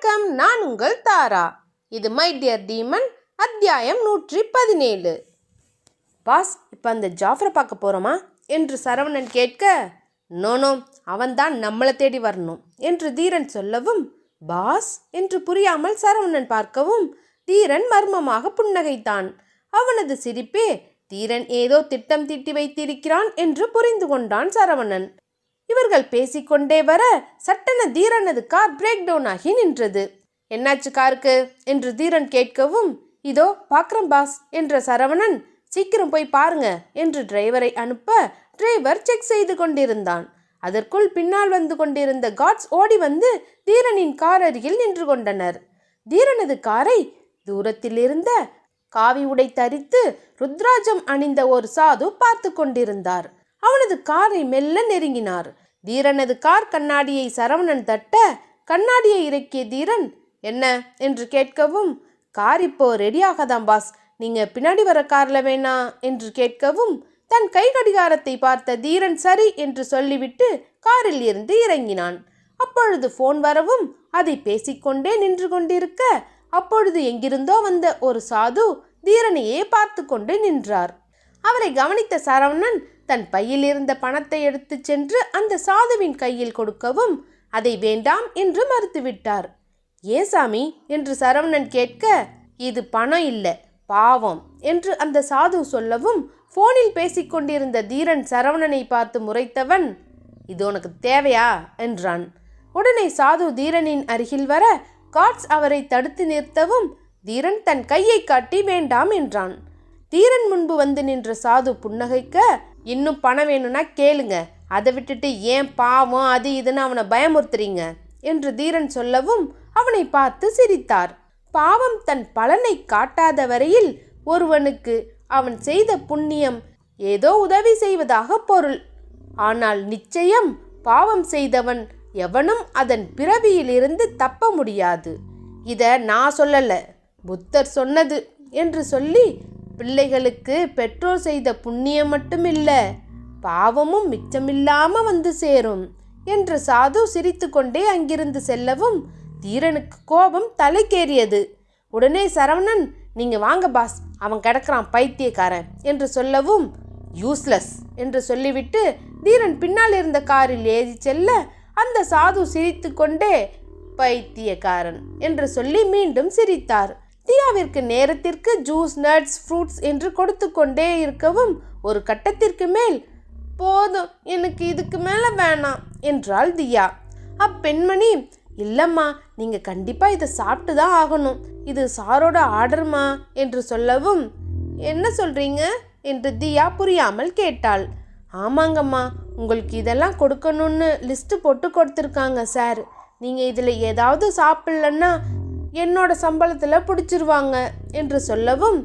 வணக்கம், நான் உங்கள் தாரா. இது மை டியர் டீமன் அத்தியாயம் 117. பாஸ், இப்போ அந்த ஜாஃபரை பார்க்க போகிறோமா என்று சரவணன் கேட்க, நோனோ, அவன்தான் நம்மளை தேடி வரணும் என்று தீரன் சொல்லவும், பாஸ் என்று புரியாமல் சரவணன் பார்க்கவும் தீரன் மர்மமாக புன்னகைத்தான். அவனது சிரிப்பே தீரன் ஏதோ திட்டம் தீட்டி வைத்திருக்கிறான் என்று புரிந்து கொண்டான் சரவணன். இவர்கள் பேசிக்கொண்டே வர சட்டென தீரனது கார் பிரேக் டவுன் ஆகி நின்றது. என்னாச்சு காருக்கு என்று தீரன் கேட்கவும், இதோ பார்க்குறேன் பாஸ் என்ற சரவணன், சீக்கிரம் போய் பாருங்க என்று டிரைவரை அனுப்ப டிரைவர் செக் செய்து கொண்டிருந்தான். அதற்குள் பின்னால் வந்து கொண்டிருந்த கார்ட்ஸ் ஓடி வந்து தீரனின் கார் அருகில் நின்று கொண்டனர். தீரனது காரை தூரத்தில் இருந்த காவி உடை தரித்து ருத்ராஜம் அணிந்த ஒரு சாது பார்த்து கொண்டிருந்தார். அவனது காரை மெல்ல நெருங்கினார். தீரனது கார் கண்ணாடியை சரவணன் தட்ட கண்ணாடியை இறக்கிய தீரன், என்ன என்று கேட்கவும், கார் இப்போ ரெடியாகதான் பாஸ், நீங்க பின்னாடி வர கார்ல வேணா என்று கேட்கவும், தன் கை கடிகாரத்தை பார்த்த தீரன் சரி என்று சொல்லிவிட்டு காரில் இருந்து இறங்கினான். அப்பொழுது போன் வரவும் அதை பேசிக்கொண்டே நின்று கொண்டிருக்க, அப்பொழுது எங்கிருந்தோ வந்த ஒரு சாது தீரனையே பார்த்து கொண்டு நின்றார். அவரை கவனித்த சரவணன் தன் பையில் இருந்த பணத்தை எடுத்து சென்று அந்த சாதுவின் கையில் கொடுக்கவும், அதை வேண்டாம் என்று மறுத்துவிட்டார். ஏன் சாமி என்று சரவணன் கேட்க, இது பணம் இல்லை, பாவம் என்று அந்த சாது சொல்லவும், போனில் பேசிக்கொண்டிருந்த தீரன் சரவணனை பார்த்து முறைத்தவன், இது உனக்கு தேவையா என்றான். உடனே சாது தீரனின் அருகில் வர கார்ட்ஸ் அவரை தடுத்து நிறுத்தவும் தீரன் தன் கையை காட்டி வேண்டாம் என்றான். தீரன் முன்பு வந்து நின்ற சாது புன்னகைக்க, இன்னும் பணம் வேணும்னா கேளுங்க, அதை விட்டுட்டு ஏன் பாவம் அது இதுன்னு அவனை பயமுறுத்துறீங்க என்று தீரன் சொல்லவும் அவனை பார்த்து சிரித்தார். பாவம் தன் பலனை காட்டாத வரையில் ஒருவனுக்கு அவன் செய்த புண்ணியம் ஏதோ உதவி செய்வதாக பொருள். ஆனால் நிச்சயம் பாவம் செய்தவன் எவனும் அதன் பிறவியிலிருந்து தப்ப முடியாது. இதை நான் சொல்லல, புத்தர் சொன்னது என்று சொல்லி, பிள்ளைகளுக்கு பெற்றோர் செய்த புண்ணியம் மட்டுமில்ல, பாவமும் மிச்சமில்லாம வந்து சேரும் என்று சாது சிரித்து கொண்டே அங்கிருந்து செல்லவும் தீரனுக்கு கோபம் தலைக்கேறியது. உடனே சரவணன், நீங்க வாங்க பாஸ், அவன் கிடக்கிறான் பைத்தியக்காரன் என்று சொல்லவும், யூஸ்லெஸ் என்று சொல்லிவிட்டு தீரன் பின்னால் இருந்த காரில் ஏறி செல்ல அந்த சாது சிரித்து கொண்டே பைத்தியக்காரன் என்று சொல்லி மீண்டும் சிரித்தார். தியாவிற்கு நேரத்திற்கு ஜூஸ், நட்ஸ், ஃப்ரூட்ஸ் என்று கொடுத்து கொண்டே இருக்கவும் ஒரு கட்டத்திற்கு மேல், போதும் எனக்கு இதுக்கு மேலே வேணாம் என்றாள் தியா. அப்பெண்மணி, இல்லைம்மா, நீங்கள் கண்டிப்பாக இதை சாப்பிட்டு தான் ஆகணும், இது சாரோட ஆர்டர்மா என்று சொல்லவும், என்ன சொல்கிறீங்க என்று தியா புரியாமல் கேட்டாள். ஆமாங்கம்மா, உங்களுக்கு இதெல்லாம் கொடுக்கணும்னு லிஸ்ட்டு போட்டு கொடுத்துருக்காங்க சார், நீங்கள் இதில் ஏதாவது சாப்பிட்லன்னா என்னோட சம்பளத்தில் பிடிச்சிருவாங்க என்று சொல்லவும்,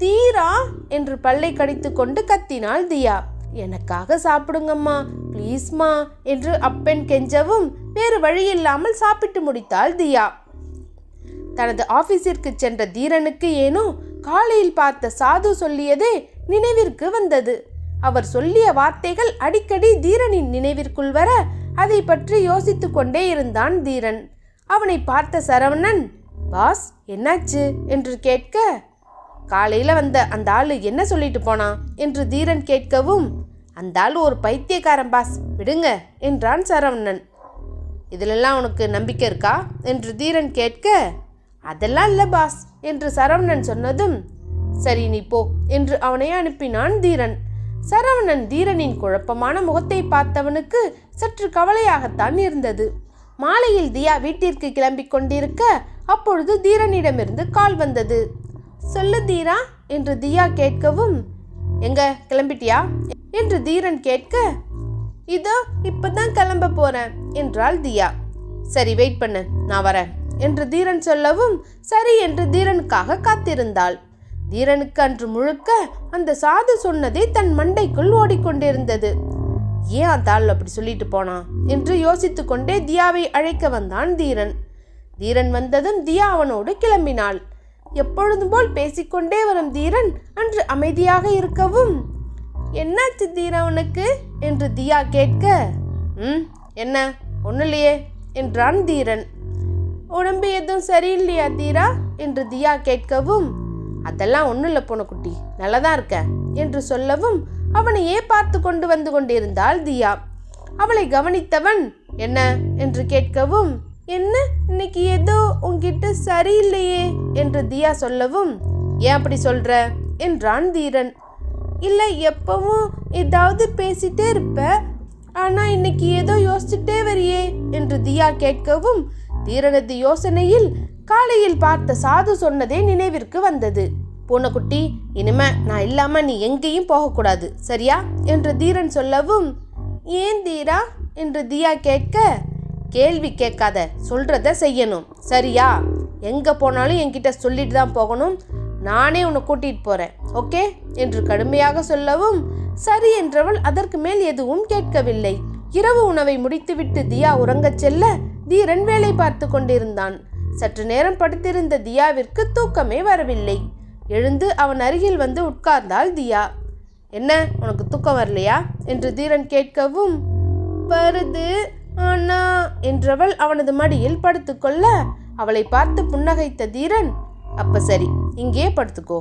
தீரா என்று பல்லை கடித்து கொண்டு கத்தினாள் தியா. எனக்காக சாப்பிடுங்கம்மா ப்ளீஸ்மா என்று அப்பெண் கெஞ்சவும் வேறு வழியில்லாமல் சாப்பிட்டு முடித்தாள் தியா. தனது ஆபீஸிற்கு சென்ற தீரனுக்கு ஏனோ காலையில் பார்த்த சாது சொல்லியதே நினைவிற்கு வந்தது. அவர் சொல்லிய வார்த்தைகள் அடிக்கடி தீரனின் நினைவிற்குள் வர அதை பற்றி யோசித்து கொண்டே இருந்தான் தீரன். அவனை பார்த்த சரவணன், பாஸ் என்னாச்சு என்று கேட்க, காலையில் வந்த அந்த ஆளு என்ன சொல்லிட்டு போனான் என்று தீரன் கேட்கவும், அந்த ஆளு ஒரு பைத்தியக்காரன் பாஸ், விடுங்க என்றான் சரவணன். இதிலெல்லாம் உனக்கு நம்பிக்கை இருக்கா என்று தீரன் கேட்க, அதெல்லாம் இல்லை பாஸ் என்று சரவணன் சொன்னதும், சரி நீ போ என்று அவனை அனுப்பினான் தீரன். சரவணன் தீரனின் குழப்பமான முகத்தை பார்த்தவனுக்கு சற்று கவலையாகத்தான் இருந்தது. மாலையில் தியா வீட்டிற்கு கிளம்பி கொண்டிருக்க அப்பொழுது தீரனிடமிருந்து கால் வந்தது. சொல்லு தீரா என்று தியா கேட்கவும், எங்க கிளம்பிட்டியா என்று தீரன் கேட்க, இதோ இப்பதான் கிளம்ப போறேன் என்றாள் தியா. சரி வெயிட் பண்ணு, நான் வரேன் என்று தீரன் சொல்லவும் சரி என்று தீரனுக்காக காத்திருந்தாள். தீரனுக்கு அன்று முழுக்க அந்த சாது சொன்னதே தன் மண்டைக்குள் ஓடிக்கொண்டிருந்தது. ஏன் அந்த ஆள் அப்படி சொல்லிட்டு போனான் என்று யோசித்து கொண்டே தியாவை அழைக்க வந்தான் தீரன். தீரன் வந்ததும் தியா அவனோடு கிளம்பினாள். எப்பொழுதும் போல் பேசிக்கொண்டே வரும் தீரன் அன்று அமைதியாக இருக்கவும், என்னாச்சு தீரா உனக்கு என்று தியா கேட்க, என்ன ஒன்னும் இல்லையே என்றான் தீரன். உடம்பு எதுவும் சரியில்லையா தீரா என்று தியா கேட்கவும், அதெல்லாம் ஒன்றும் இல்லை பூனைக்குட்டி, நல்லதான் இருக்க என்று சொல்லவும் அவனையே பார்த்து கொண்டு வந்து கொண்டிருந்தாள் தியா. அவளை கவனித்தவன் என்ன என்று கேட்கவும், என்ன இன்னைக்கு ஏதோ உன்கிட்ட சரியில்லையே என்று தியா சொல்லவும், ஏன் அப்படி சொல்ற என்றான் தீரன். இல்லை, எப்பவும் ஏதாவது பேசிட்டே இருப்ப, ஆனா இன்னைக்கு ஏதோ யோசிச்சுட்டே வரியே என்று தியா கேட்கவும், தீரனது யோசனையில் காலையில் பார்த்த சாது சொன்னதே நினைவிற்கு வந்தது. பூனைக்குட்டி, இனிமே நான் இல்லாம நீ எங்கேயும் போகக்கூடாது, சரியா என்று தீரன் சொல்லவும், ஏன் தீரா என்று தியா கேட்க, கேள்வி கேட்காத, சொல்றத செய்யணும், சரியா? எங்க போனாலும் என்கிட்ட சொல்லிட்டு தான் போகணும், நானே உன்னை கூட்டிட்டு போறேன், ஓகே என்று கடுமையாக சொல்லவும், சரி என்றவள் அதற்கு மேல் எதுவும் கேட்கவில்லை. இரவு உணவை முடித்துவிட்டு தியா உறங்கச் செல்ல தீரன் வேலை பார்த்து கொண்டிருந்தான். சற்று நேரம் படுத்திருந்த தியாவிற்கு தூக்கமே வரவில்லை. எழுந்து அவன் அருகில் வந்து உட்கார்ந்தாள் தியா. என்ன, உனக்கு தூக்கம் வரலையா என்று தீரன் கேட்கவும், வருது ஆனா என்றவள் அவனது மடியில் படுத்துக்கொள்ள அவளை பார்த்து புன்னகைத்த தீரன், அப்ப சரி, இங்கே படுத்துக்கோ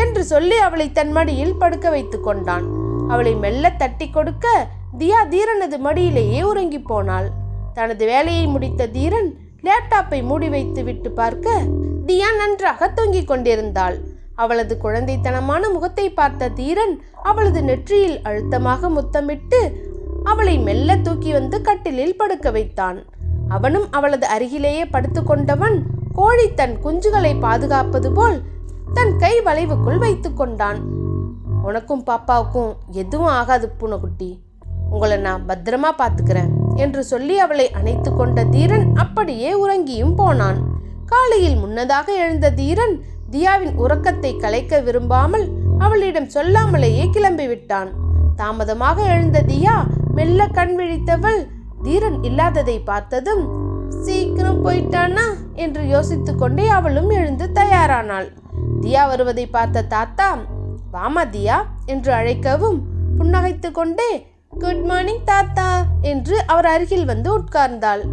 என்று சொல்லி அவளை தன் மடியில் படுக்க வைத்து கொண்டான். அவளை மெல்ல தட்டி கொடுக்க தியா தீரனது மடியிலேயே உறங்கி போனாள். தனது வேலையை முடித்த தீரன் லேப்டாப்பை மூடி வைத்து விட்டு பார்க்க தியா நன்றாக தூங்கிக் கொண்டிருந்தாள். அவளது குழந்தைத்தனமான முகத்தை பார்த்த தீரன் அவளது நெற்றியில் அழுத்தமாக முத்தமிட்டு அவளை மெல்ல தூக்கி வந்து கட்டிலில் படுக்க வைத்தான். அவனும் அவளது அருகிலேயே படுத்து கொண்டவன் கோழி தன் குஞ்சுகளை பாதுகாப்பது போல் தன் கை வளைவுக்குள் வைத்து கொண்டான். உனக்கும் பாப்பாவுக்கும் எதுவும் ஆகாது பூனைக்குட்டி, உங்களை நான் பத்திரமா பார்த்துக்கிறேன் என்று சொல்லி அவளை அணைத்து கொண்ட தீரன் அப்படியே உறங்கியும் போனான். காலையில் முன்னதாக எழுந்த தீரன் தியாவின் உறக்கத்தை கலைக்க விரும்பாமல் அவளிடம் சொல்லாமலேயே கிளம்பிவிட்டான். தாமதமாக எழுந்த தியா மெல்ல கண் விழித்தவள் தீரன் இல்லாததை பார்த்ததும், சீக்கிரம் போயிட்டானா என்று யோசித்து கொண்டே அவளும் எழுந்து தயாரானாள். தியா வருவதை பார்த்த தாத்தா, வாமா தியா என்று அழைக்கவும் புன்னகைத்து கொண்டே, குட் மார்னிங் தாத்தா என்று அவர் அருகில் வந்து உட்கார்ந்தாள்.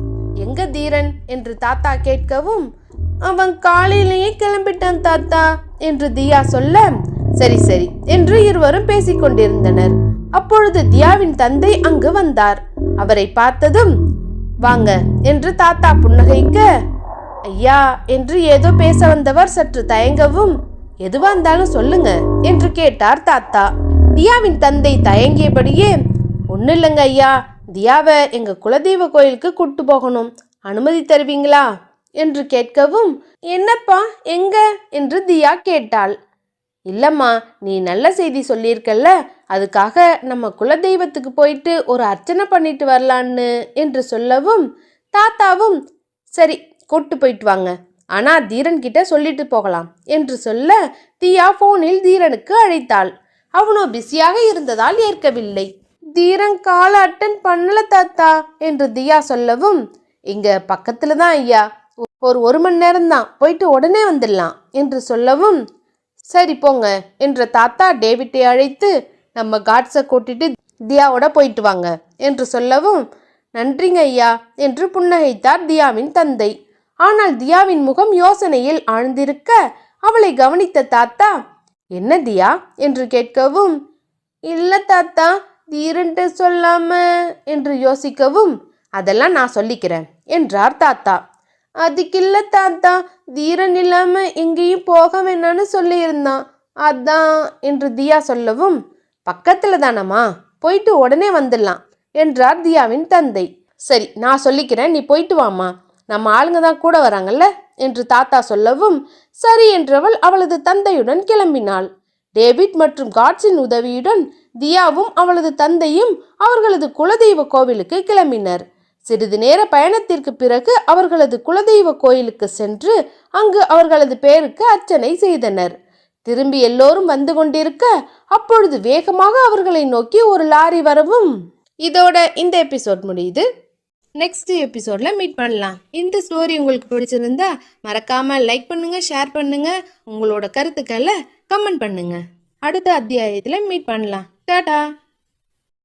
எங்க தீரன் என்று தாத்தா கேட்கவும், அவன் காலையிலேயே கிளம்பிட்டான் தாத்தா என்று தியா சொல்ல, சரி சரி என்று இருவரும் பேசிக்கொண்டிருந்தனர். அப்பொழுது தியாவின் தந்தை அங்கு வந்தார். அவரை பார்த்ததும், வாங்க என்று தாத்தா புன்னகைக்க, ஐயா என்று ஏதோ பேச வந்தவர் சற்று தயங்கவும், எதுவா இருந்தாலும் சொல்லுங்க என்று கேட்டார் தாத்தா. தியாவின் தந்தை தயங்கியபடியே, ஒன்னும் இல்லைங்க ஐயா, தியாவை எங்க குலதெய்வ கோயிலுக்கு கூட்டு போகணும், அனுமதி தருவீங்களா என்று கேட்கவும், என்னப்பா எங்க என்று தியா கேட்டாள். இல்லம்மா, நீ நல்ல செய்தி சொல்லியிருக்கல்ல, அதுக்காக நம்ம குலதெய்வத்துக்கு போயிட்டு ஒரு அர்ச்சனை பண்ணிட்டு வரலான்னு என்று சொல்லவும், தாத்தாவும் சரி கூட்டு போயிட்டு வாங்க, ஆனா தீரன் கிட்ட சொல்லிட்டு போகலாம் என்று சொல்ல தியா போனில் தீரனுக்கு அழைத்தாள். அவனோ பிஸியாக இருந்ததால் ஏற்கவில்லை. தீரன் கால அட்டன் பண்ணல தாத்தா என்று தியா சொல்லவும், இங்க பக்கத்துல தான் ஐயா, ஒரு மணி நேரம் தான், போயிட்டு உடனே வந்துடலாம் என்று சொல்லவும், சரி போங்க என்ற தாத்தா டேவிட்டை அழைத்து, நம்ம காட்ஸை கூட்டிட்டு தியாவோட போயிட்டு வாங்க என்று சொல்லவும், நன்றிங்க ஐயா என்று புன்னகைத்தார் தியாவின் தந்தை. ஆனால் தியாவின் முகம் யோசனையில் ஆழ்ந்திருக்க அவளை கவனித்த தாத்தா, என்ன தியா என்று கேட்கவும், இல்ல தாத்தா தீரன்ட்டு சொல்லாம என்று யோசிக்கவும், அதெல்லாம் நான் சொல்லிக்கிறேன் என்றார் தாத்தா. அதுக்கில்ல தாத்தா, தீரன் இல்லாம எங்கேயும் போக வேணான்னு சொல்லியிருந்தான், அதான் என்று தியா சொல்லவும், பக்கத்துல தானம்மா, போயிட்டு உடனே வந்துடலாம் என்றார் தியாவின் தந்தை. சரி நான் சொல்லிக்கிறேன், நீ போயிட்டு வாமா, நம்ம ஆளுங்க தான் கூட வராங்கல்ல என்று தாத்தா சொல்லவும், சரி என்றவள் அவளது தந்தையுடன் கிளம்பினாள். டேவிட் மற்றும் காட்ஸின் உதவியுடன் தியாவும் அவளது தந்தையும் அவர்களது குலதெய்வ கோவிலுக்கு கிளம்பினர். சிறிது நேர பயணத்திற்கு பிறகு அவர்களது குலதெய்வ கோயிலுக்கு சென்று அங்கு அவர்களது பேருக்கு அர்ச்சனை செய்தனர். திரும்பி எல்லோரும் வந்து கொண்டிருக்க அப்பொழுது வேகமாக அவர்களை நோக்கி ஒரு லாரி வரவும், இதோட இந்த எபிசோட் முடியுது. நெக்ஸ்ட் எபிசோட்ல மீட் பண்ணலாம். இந்த ஸ்டோரி உங்களுக்கு பிடிச்சிருந்தா மறக்காம லைக் பண்ணுங்க, ஷேர் பண்ணுங்க, உங்களோட கருத்துக்களை கமெண்ட் பண்ணுங்க. அடுத்த அத்தியாயத்துல மீட் பண்ணலாம். டாடா.